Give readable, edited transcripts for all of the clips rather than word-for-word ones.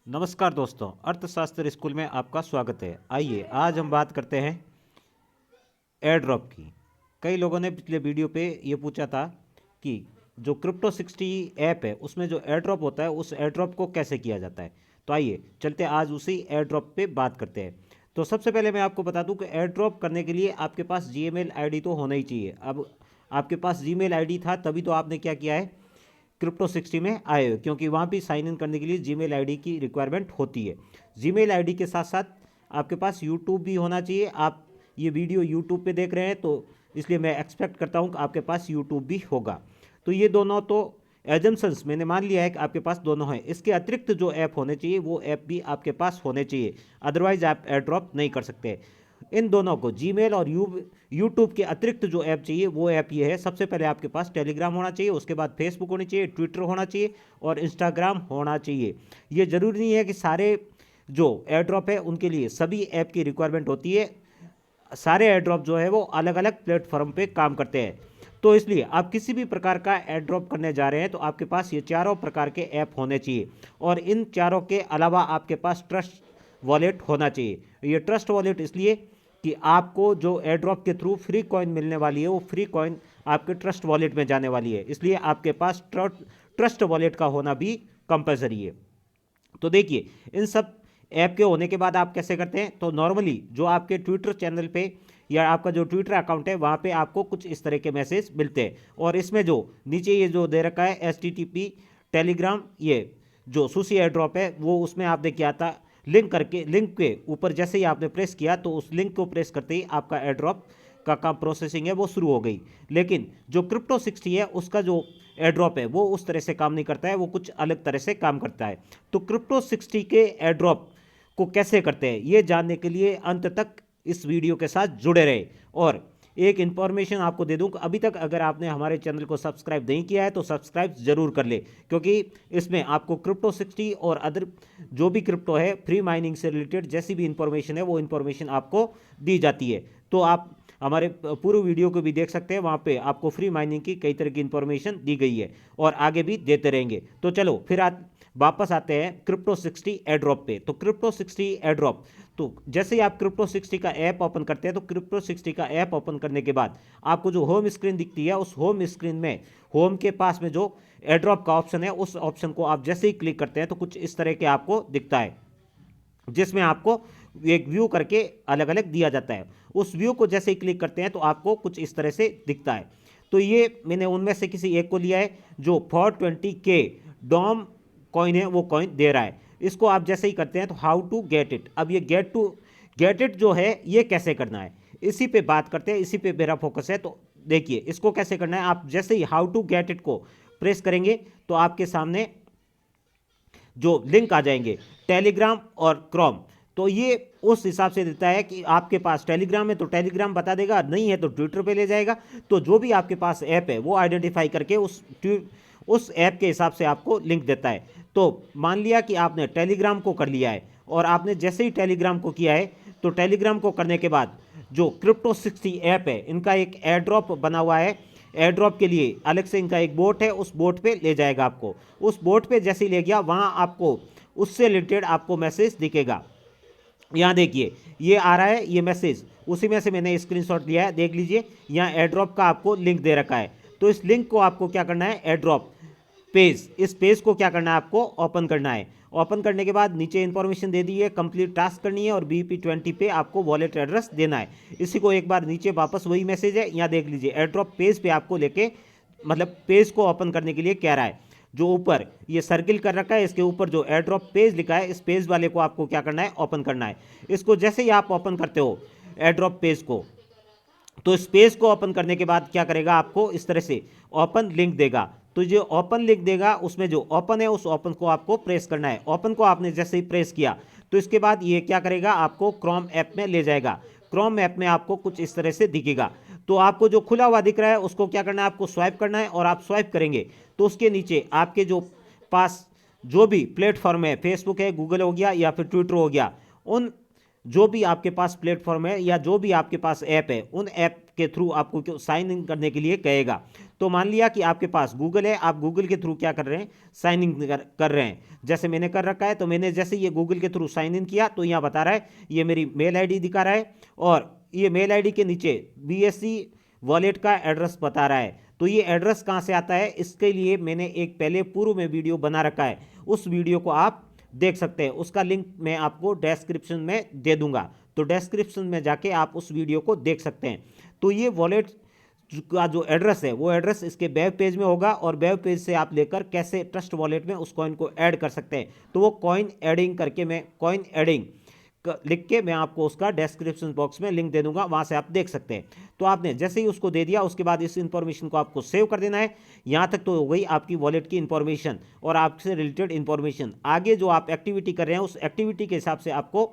नमस्कार दोस्तों, अर्थशास्त्र स्कूल में आपका स्वागत है। आइए आज हम बात करते हैं एयर ड्रॉप की। कई लोगों ने पिछले वीडियो पे ये पूछा था कि जो क्रिप्टो 60 ऐप है उसमें जो एयर ड्रॉप होता है उस एयर ड्रॉप को कैसे किया जाता है। तो आइए चलते आज उसी एयर ड्रॉप पे बात करते हैं। तो सबसे पहले मैं आपको बता दूं कि एयर ड्रॉप करने के लिए आपके पास जीमेल आईडी तो होना ही चाहिए। अब आपके पास जीमेल आईडी था तभी तो आपने क्या किया है, क्रिप्टो 60 में आए हो, क्योंकि वहाँ भी साइन इन करने के लिए जीमेल आईडी की रिक्वायरमेंट होती है। जीमेल आईडी के साथ साथ आपके पास यूट्यूब भी होना चाहिए। आप ये वीडियो यूट्यूब पे देख रहे हैं तो इसलिए मैं एक्सपेक्ट करता हूँ कि आपके पास यूट्यूब भी होगा। तो ये दोनों तो एजम्पन्स मैंने मान लिया है कि आपके पास दोनों हैं। इसके अतिरिक्त जो ऐप होने चाहिए वो ऐप भी आपके पास होने चाहिए, अदरवाइज आप एयर ड्रॉप नहीं कर सकते। इन दोनों को, जीमेल और यूट्यूब के अतिरिक्त जो ऐप चाहिए वो ऐप ये है। सबसे पहले आपके पास टेलीग्राम होना चाहिए, उसके बाद फेसबुक होनी चाहिए, ट्विटर होना चाहिए और इंस्टाग्राम होना चाहिए। ये ज़रूरी नहीं है कि सारे जो एयर ड्रॉप है उनके लिए सभी ऐप की रिक्वायरमेंट होती है। सारे एयर ड्रॉप जो है वो अलग अलग प्लेटफॉर्म पे काम करते हैं। तो इसलिए आप किसी भी प्रकार का एयर ड्रॉप करने जा रहे हैं तो आपके पास ये चारों प्रकार के ऐप होने चाहिए। और इन चारों के अलावा आपके पास ट्रस्ट वॉलेट होना चाहिए। ये ट्रस्ट वॉलेट इसलिए कि आपको जो एयर ड्रॉप के थ्रू फ्री कॉइन मिलने वाली है वो फ्री कॉइन आपके ट्रस्ट वॉलेट में जाने वाली है, इसलिए आपके पास ट्रस्ट वॉलेट का होना भी कंपलसरी है। तो देखिए, इन सब ऐप के होने के बाद आप कैसे करते हैं। तो नॉर्मली जो आपके ट्विटर चैनल पे या आपका जो ट्विटर अकाउंट है वहाँ पे आपको कुछ इस तरह के मैसेज मिलते हैं। और इसमें जो नीचे ये जो दे रखा है HTTP टेलीग्राम, ये जो सुशी एयर ड्रॉप है वो, उसमें आपने क्या था, लिंक करके, लिंक के ऊपर जैसे ही आपने प्रेस किया तो उस लिंक को प्रेस करते ही आपका एयर ड्रॉप का काम, प्रोसेसिंग है वो शुरू हो गई। लेकिन जो क्रिप्टो 60 है उसका जो एयर ड्रॉप है वो उस तरह से काम नहीं करता है, वो कुछ अलग तरह से काम करता है। तो क्रिप्टो 60 के एयर ड्रॉप को कैसे करते हैं ये जानने के लिए अंत तक इस वीडियो के साथ जुड़े रहे। और एक इन्फॉर्मेशन आपको दे दूं कि अभी तक अगर आपने हमारे चैनल को सब्सक्राइब नहीं किया है तो सब्सक्राइब जरूर कर ले, क्योंकि इसमें आपको क्रिप्टो 60 और अदर जो भी क्रिप्टो है, फ्री माइनिंग से रिलेटेड जैसी भी इंफॉर्मेशन है वो इंफॉर्मेशन आपको दी जाती है। तो आप हमारे पूरे वीडियो को भी देख सकते हैं, वहाँ पे आपको फ्री माइनिंग की कई तरह की इंफॉर्मेशन दी गई है और आगे भी देते रहेंगे। तो चलो फिर वापस आते हैं क्रिप्टो 60 एयर ड्रॉप पे। तो क्रिप्टो 60 एयर ड्रॉप, तो जैसे ही आप क्रिप्टो 60 का ऐप ओपन करते हैं तो क्रिप्टो 60 का ऐप ओपन करने के बाद आपको जो होम स्क्रीन दिखती है उस होम स्क्रीन में होम के पास में जो एयर ड्रॉप का ऑप्शन है उस ऑप्शन को आप जैसे ही क्लिक करते हैं तो कुछ इस तरह के आपको दिखता है, जिसमें आपको एक व्यू करके अलग अलग दिया जाता है। उस व्यू को जैसे ही क्लिक करते हैं तो आपको कुछ इस तरह से दिखता है। तो ये मैंने उनमें से किसी एक को लिया है जो 420K डॉम कॉइन है वो कॉइन दे रहा है। इसको आप जैसे ही करते हैं तो हाउ टू गेट इट, अब ये गेट इट जो है ये कैसे करना है इसी पे बात करते हैं, इसी पे मेरा फोकस है। तो देखिए इसको कैसे करना है। आप जैसे ही हाउ टू गेट इट को प्रेस करेंगे तो आपके सामने जो लिंक आ जाएंगे टेलीग्राम और क्रोम। तो ये उस हिसाब से देता है कि आपके पास टेलीग्राम है तो टेलीग्राम बता देगा, नहीं है तो ट्विटर पे ले जाएगा। तो जो भी आपके पास ऐप है वो आइडेंटिफाई करके उस ऐप के हिसाब से आपको लिंक देता है। तो मान लिया कि आपने टेलीग्राम को कर लिया है और आपने जैसे ही टेलीग्राम को किया है तो टेलीग्राम को करने के बाद जो क्रिप्टो 60 ऐप है इनका एक एयर ड्रॉप बना हुआ है। एयर ड्रॉप के लिए अलग से इनका एक बोट है, उस बोट पे ले जाएगा आपको। उस बोट पे जैसे ही ले गया वहाँ आपको उससे रिलेटेड आपको मैसेज दिखेगा। यहाँ देखिए ये आ रहा है ये मैसेज, उसी में से मैंने स्क्रीनशॉट लिया है, देख लीजिए। यहाँ एयर ड्रॉप का आपको लिंक दे रखा है। तो इस लिंक को आपको क्या करना है, एयर ड्रॉप पेज, इस पेज को क्या करना है, आपको ओपन करना है। ओपन करने के बाद नीचे इंफॉर्मेशन दे दी है, कंप्लीट टास्क करनी है और BP20 पे आपको वॉलेट एड्रेस देना है। इसी को एक बार नीचे वापस वही मैसेज है, यहाँ देख लीजिए एयर ड्रॉप पेज पे आपको लेके, मतलब पेज को ओपन करने के लिए कह रहा है। जो ऊपर ये सर्किल कर रखा है इसके ऊपर जो एयर ड्रॉप पेज लिखा है इस पेज वाले को आपको क्या करना है, ओपन करना है। इसको जैसे ही आप ओपन करते हो एयर ड्रॉप पेज को, तो इस पेज को ओपन करने के बाद क्या करेगा, आपको इस तरह से ओपन लिंक देगा। तो जो ओपन लिंक देगा उसमें जो ओपन है उस ओपन को आपको प्रेस करना है। ओपन को आपने जैसे ही प्रेस किया तो इसके बाद ये क्या करेगा, आपको क्रोम ऐप में ले जाएगा। क्रोम ऐप में आपको कुछ इस तरह से दिखेगा। तो आपको जो खुला हुआ दिख रहा है उसको क्या करना है, आपको स्वाइप करना है। और आप स्वाइप करेंगे तो उसके नीचे आपके जो पास जो भी प्लेटफॉर्म है, फेसबुक है, गूगल हो गया या फिर ट्विटर हो गया, उन जो भी आपके पास प्लेटफॉर्म है या जो भी आपके पास ऐप है उन ऐप के थ्रू आपको साइन इन करने के लिए कहेगा। तो मान लिया कि आपके पास गूगल है, आप गूगल के थ्रू क्या कर रहे हैं, साइन इन कर रहे हैं, जैसे मैंने कर रखा है। तो मैंने जैसे ये गूगल के थ्रू साइन इन किया तो यहाँ बता रहा है, ये मेरी मेल आईडी दिखा रहा है और ये मेल आईडी के नीचे BSC वॉलेट का एड्रेस बता रहा है। तो ये एड्रेस कहाँ से आता है, इसके लिए मैंने एक पहले पूर्व में वीडियो बना रखा है, उस वीडियो को आप देख सकते हैं। उसका लिंक मैं आपको डिस्क्रिप्शन में दे दूंगा, तो डिस्क्रिप्शन में जाके आप उस वीडियो को देख सकते हैं। तो ये वॉलेट का जो एड्रेस है वो एड्रेस इसके वेब पेज में होगा और वेब पेज से आप लेकर कैसे ट्रस्ट वॉलेट में उस कॉइन को ऐड कर सकते हैं। तो वो कॉइन एडिंग करके मैं कॉइन एडिंग लिख के मैं आपको उसका डिस्क्रिप्शन बॉक्स में लिंक दे दूंगा, वहां से आप देख सकते हैं। तो आपने जैसे ही उसको दे दिया उसके बाद इस इंफॉर्मेशन को आपको सेव कर देना है। यहां तक तो हो गई आपकी वॉलेट की इंफॉर्मेशन और आपसे रिलेटेड इंफॉर्मेशन। आगे जो आप एक्टिविटी कर रहे हैं उस एक्टिविटी के हिसाब से आपको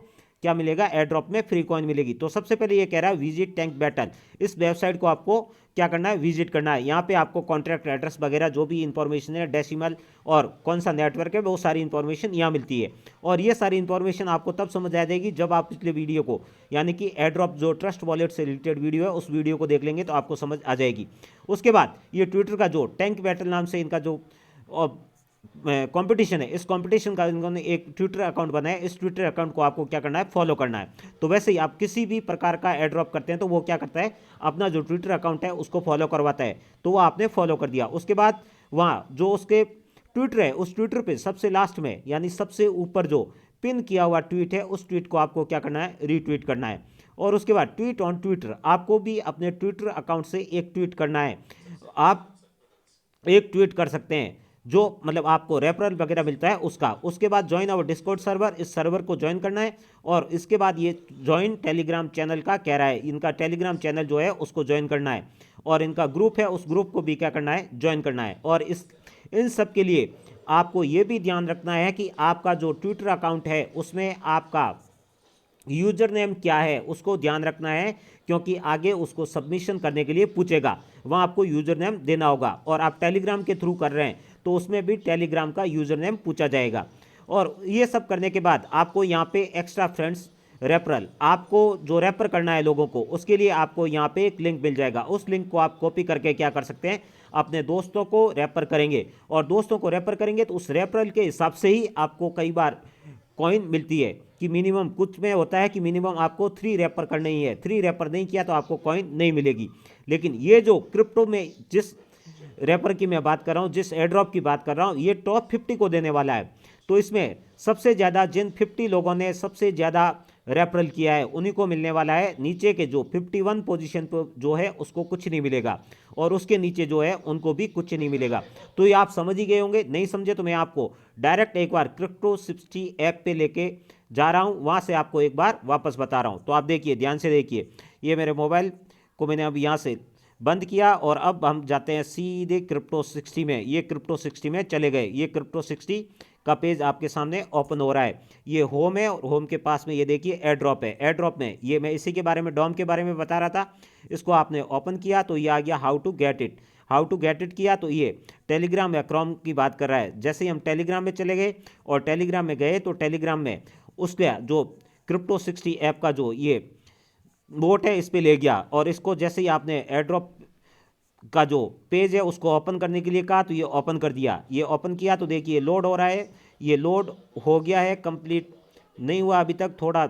क्या मिलेगा, एयर ड्रॉप में फ्री कॉइन मिलेगी। तो सबसे पहले ये कह रहा है विजिट टैंक बैटल, इस वेबसाइट को आपको क्या करना है, विजिट करना है। यहाँ पे आपको कॉन्ट्रैक्ट एड्रेस वगैरह जो भी इंफॉर्मेशन है, डेसिमल और कौन सा नेटवर्क है, वो सारी इंफॉर्मेशन यहाँ मिलती है। और ये सारी इंफॉर्मेशन आपको तब समझ आ जाएगी जब आप पिछले वीडियो को, यानी कि एयर ड्रॉप जो ट्रस्ट वॉलेट से रिलेटेड वीडियो है उस वीडियो को देख लेंगे तो आपको समझ आ जाएगी। उसके बाद ये ट्विटर का जो टैंक बैटल नाम से इनका जो कंपटीशन है, इस कंपटीशन का इन्होंने एक ट्विटर अकाउंट बनाया, इस ट्विटर अकाउंट को आपको क्या करना है, फॉलो करना है। तो वैसे ही आप किसी भी प्रकार का एयर ड्रॉप करते हैं तो वो क्या करता है, अपना जो ट्विटर अकाउंट है उसको फॉलो करवाता है। तो वो आपने फॉलो कर दिया। उसके बाद वहाँ जो उसके ट्विटर है उस ट्विटर पे सबसे लास्ट में यानी सबसे ऊपर जो पिन किया हुआ ट्वीट है उस ट्वीट को आपको क्या करना है, रीट्वीट करना है। और उसके बाद ट्वीट ऑन ट्विटर, आपको भी अपने ट्विटर अकाउंट से एक ट्वीट करना है। आप एक ट्वीट कर सकते हैं जो मतलब आपको रेफरल वगैरह मिलता है उसका। उसके बाद ज्वाइन आवर डिस्कॉर्ड सर्वर, इस सर्वर को ज्वाइन करना है। और इसके बाद ये ज्वाइन टेलीग्राम चैनल का कह रहा है, इनका टेलीग्राम चैनल जो है उसको ज्वाइन करना है। और इनका ग्रुप है उस ग्रुप को भी क्या करना है, ज्वाइन करना है। और इन सब के लिए आपको ये भी ध्यान रखना है कि आपका जो ट्विटर अकाउंट है उसमें आपका यूजर नेम क्या है उसको ध्यान रखना है, क्योंकि आगे उसको सबमिशन करने के लिए पूछेगा, वहाँ आपको यूजर नेम देना होगा। और आप टेलीग्राम के थ्रू कर रहे हैं तो उसमें भी टेलीग्राम का यूजर नेम पूछा जाएगा। और ये सब करने के बाद आपको यहाँ पे एक्स्ट्रा फ्रेंड्स रेफरल, आपको जो रेफर करना है लोगों को, उसके लिए आपको यहाँ पे एक लिंक मिल जाएगा। उस लिंक को आप कॉपी करके क्या कर सकते हैं, अपने दोस्तों को रेफर करेंगे। और दोस्तों को रेफर करेंगे तो उस रेफरल के हिसाब से ही आपको कई बार कॉइन मिलती है कि मिनिमम, कुछ में होता है कि मिनिमम आपको 3 रेफर करना ही है, 3 रेफर नहीं किया तो आपको कॉइन नहीं मिलेगी। लेकिन ये जो क्रिप्टो में जिस रेफर की मैं बात कर रहा हूँ, जिस एयरड्रॉप की बात कर रहा हूँ, ये टॉप 50 को देने वाला है। तो इसमें सबसे ज़्यादा जिन 50 लोगों ने सबसे ज़्यादा रेफरल किया है उन्हीं को मिलने वाला है। नीचे के जो 51 पोजीशन पर जो है उसको कुछ नहीं मिलेगा और उसके नीचे जो है उनको भी कुछ नहीं मिलेगा। तो ये आप समझ ही गए होंगे, नहीं समझे तो मैं आपको डायरेक्ट एक बार Crypto60 ऐप पे लेके जा रहा हूँ, वहाँ से आपको एक बार वापस बता रहा हूँ। तो आप देखिए, ध्यान से देखिए, ये मेरे मोबाइल को मैंने अब यहाँ से बंद किया और अब हम जाते हैं सीधे Crypto60 में। ये Crypto60 में चले गए, ये Crypto60 का पेज आपके सामने ओपन हो रहा है। ये होम है और होम के पास में ये देखिए एयर ड्रॉप है। एयर ड्रॉप में ये मैं इसी के बारे में, डॉम के बारे में बता रहा था। इसको आपने ओपन किया तो ये आ गया how to get it. How to get it किया तो ये टेलीग्राम या क्रोम की बात कर रहा है। जैसे ही हम टेलीग्राम में चले गए और टेलीग्राम में गए तो टेलीग्राम में उसका जो Crypto60 ऐप का जो ये बोट है इस पर ले गया। और इसको जैसे ही आपने एयर ड्रॉप का जो पेज है उसको ओपन करने के लिए कहा तो ये ओपन कर दिया। ये ओपन किया तो देखिए लोड हो रहा है, ये लोड हो गया है, कंप्लीट नहीं हुआ अभी तक, थोड़ा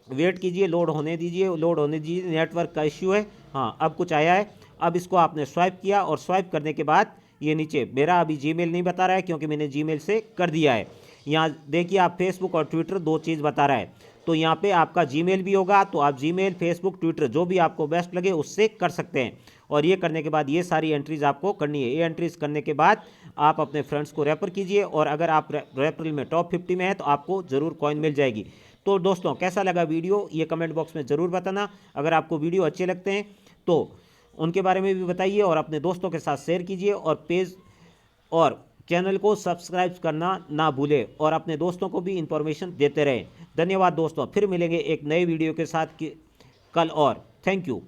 वेट कीजिए, लोड होने दीजिए, लोड होने दीजिए, नेटवर्क का इश्यू है। हाँ, अब कुछ आया है। अब इसको आपने स्वाइप किया और स्वाइप करने के बाद ये नीचे मेरा अभी जीमेल नहीं बता रहा है क्योंकि मैंने जीमेल से कर दिया है। यहाँ देखिए आप फेसबुक और ट्विटर 2 चीज़ बता रहा है, तो यहाँ पे आपका जीमेल भी होगा। तो आप जीमेल, फेसबुक, ट्विटर जो भी आपको बेस्ट लगे उससे कर सकते हैं। और ये करने के बाद ये सारी एंट्रीज़ आपको करनी है। ये एंट्रीज़ करने के बाद आप अपने फ्रेंड्स को रेफर कीजिए और अगर आप रेफरल में टॉप 50 में है तो आपको ज़रूर कॉइन मिल जाएगी। तो दोस्तों, कैसा लगा वीडियो ये कमेंट बॉक्स में ज़रूर बताना। अगर आपको वीडियो अच्छे लगते हैं तो उनके बारे में भी बताइए और अपने दोस्तों के साथ शेयर कीजिए और पेज और चैनल को सब्सक्राइब करना ना भूलें और अपने दोस्तों को भी इंफॉर्मेशन देते रहें। धन्यवाद दोस्तों, फिर मिलेंगे एक नए वीडियो के साथ कल और थैंक यू।